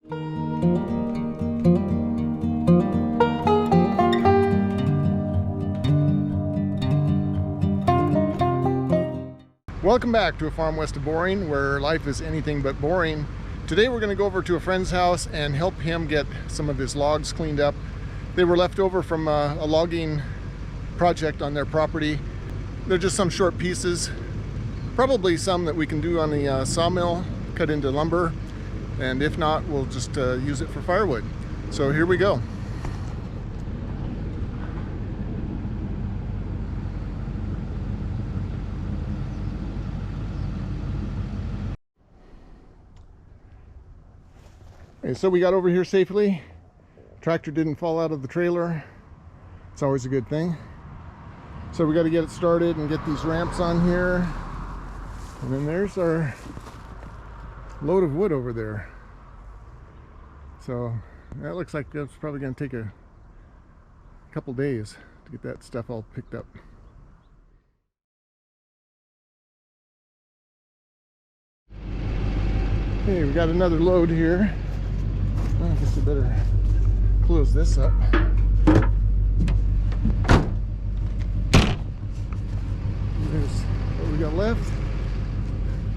Welcome back to a farm west of Boring, where life is anything but boring. Today we're going to go over to a friend's house and help him get some of his logs cleaned up. They were left over from a logging project on their property. They're just some short pieces, probably some that we can do on the sawmill, cut into lumber, and if not, we'll just use it for firewood. So here we go. Okay, so we got over here safely. Tractor didn't fall out of the trailer. It's always a good thing. So we got to get it started and get these ramps on here. And then there's our load of wood over there. So that looks like that's probably going to take a couple days to get that stuff all picked up. Okay, we got another load here. I guess I better close this up. There's what we got left.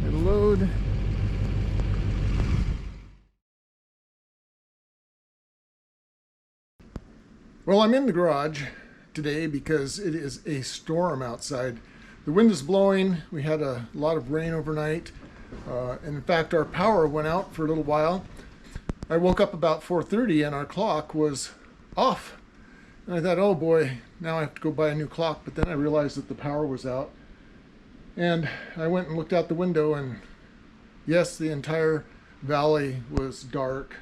Got a load. Well, I'm in the garage today because it is a storm outside. The wind is blowing. We had a lot of rain overnight. And in fact, our power went out for a little while. I woke up about 4:30 and our clock was off. And I thought, oh boy, now I have to go buy a new clock. But then I realized that the power was out. And I went and looked out the window, and yes, the entire valley was dark.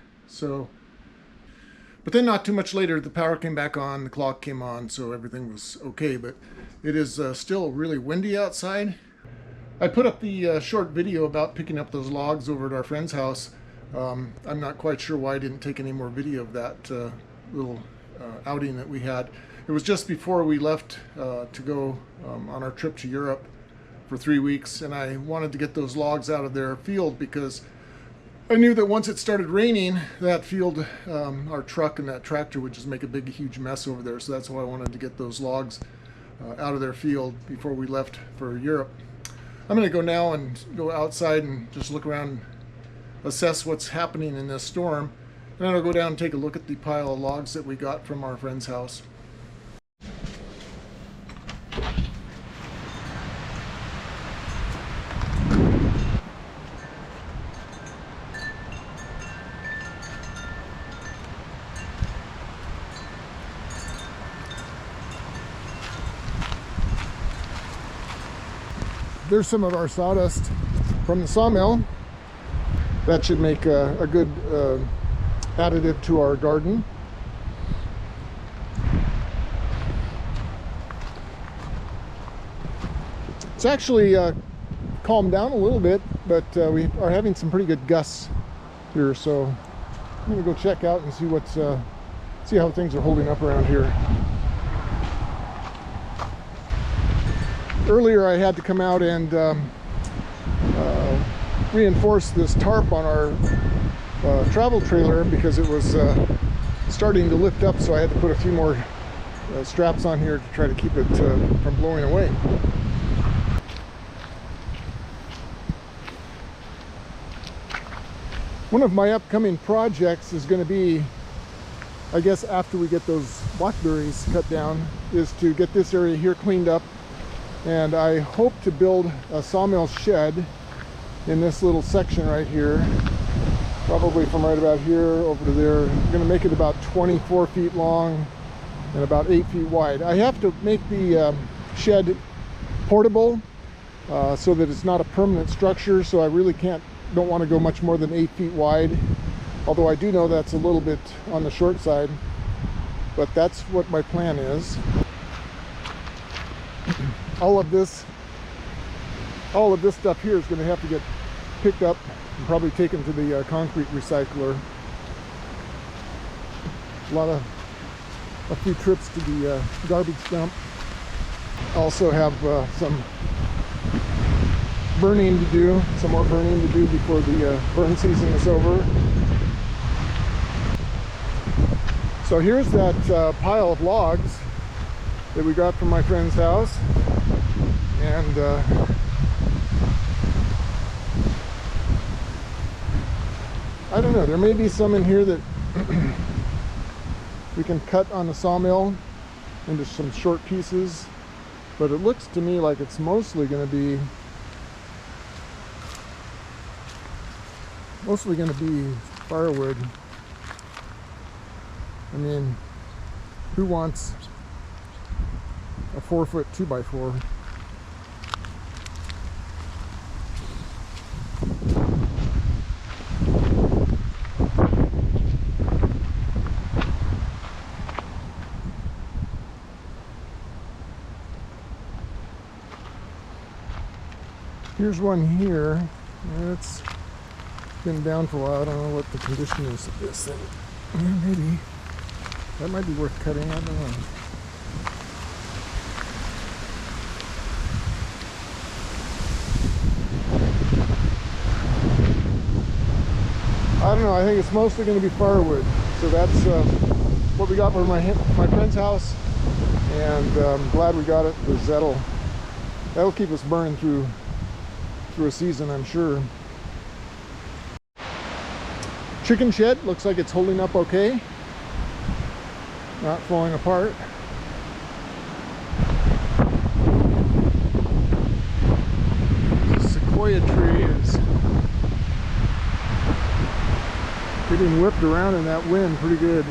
But then not too much later, the power came back on, the clock came on, so everything was okay. But it is still really windy outside. I put up the short video about picking up those logs over at our friend's house. I'm not quite sure why I didn't take any more video of that little outing that we had. It was just before we left to go on our trip to Europe for 3 weeks, and I wanted to get those logs out of their field because I knew that once it started raining, that field, our truck and that tractor would just make a big, huge mess over there. So that's why I wanted to get those logs out of their field before we left for Europe. I'm going to go now and go outside and just look around, assess what's happening in this storm, and then I'll go down and take a look at the pile of logs that we got from our friend's house. There's some of our sawdust from the sawmill. That should make a good additive to our garden. It's actually calmed down a little bit, but we are having some pretty good gusts here, so I'm gonna go check out and see see how things are holding up around here. Earlier I had to come out and reinforce this tarp on our travel trailer because it was starting to lift up, so I had to put a few more straps on here to try to keep it from blowing away. One of my upcoming projects is going to be, I guess after we get those blackberries cut down, is to get this area here cleaned up. And I hope to build a sawmill shed in this little section right here, probably from right about here over to there. I'm going to make it about 24 feet long and about 8 feet wide. I have to make the shed portable so that it's not a permanent structure, so I really don't want to go much more than 8 feet wide, although I do know that's a little bit on the short side, but that's what my plan is. All of this stuff here is going to have to get picked up and probably taken to the concrete recycler. A few trips to the garbage dump. Also have some burning to do, some more burning to do before the burn season is over. So here's that pile of logs that we got from my friend's house, and I don't know, there may be some in here that we can cut on the sawmill into some short pieces, but it looks to me like it's mostly going to be firewood. I mean, who wants a 4-foot 2x4? Here's one here. It's been down for a while. I don't know what the condition is of this thing. Yeah, maybe. That might be worth cutting. I don't know. I don't know. I think it's mostly going to be firewood. So that's what we got from my friend's house, and I'm glad we got it because that'll keep us burning through a season, I'm sure. Chicken shed looks like it's holding up okay, not falling apart. The sequoia tree is getting whipped around in that wind pretty good.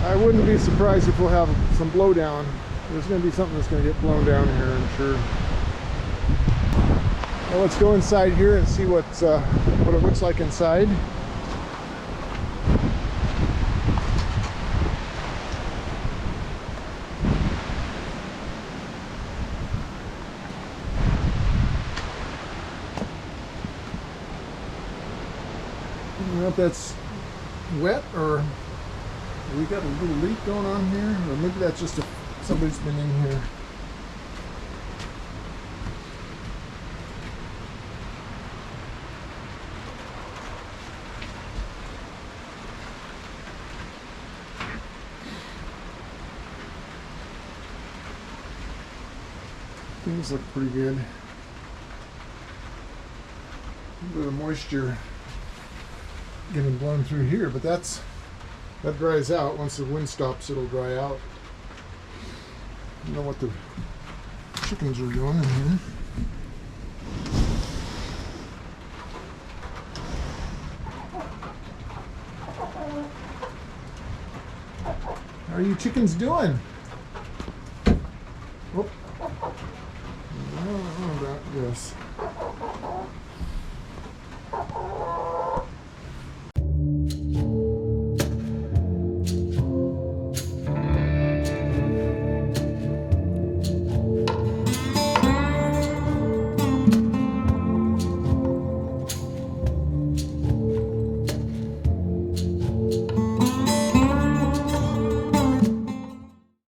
I wouldn't be surprised if we'll have some blowdown. There's going to be something that's going to get blown down here, I'm sure. Well, let's go inside here and see what it looks like inside. I don't know if that's wet or we got a little leak going on here, or maybe that's just somebody's been in here. Things look pretty good. A little bit of moisture getting blown through here, but that dries out. Once the wind stops, it'll dry out. I don't know what the chickens are doing in here. How are you chickens doing? Oh. I don't know about this.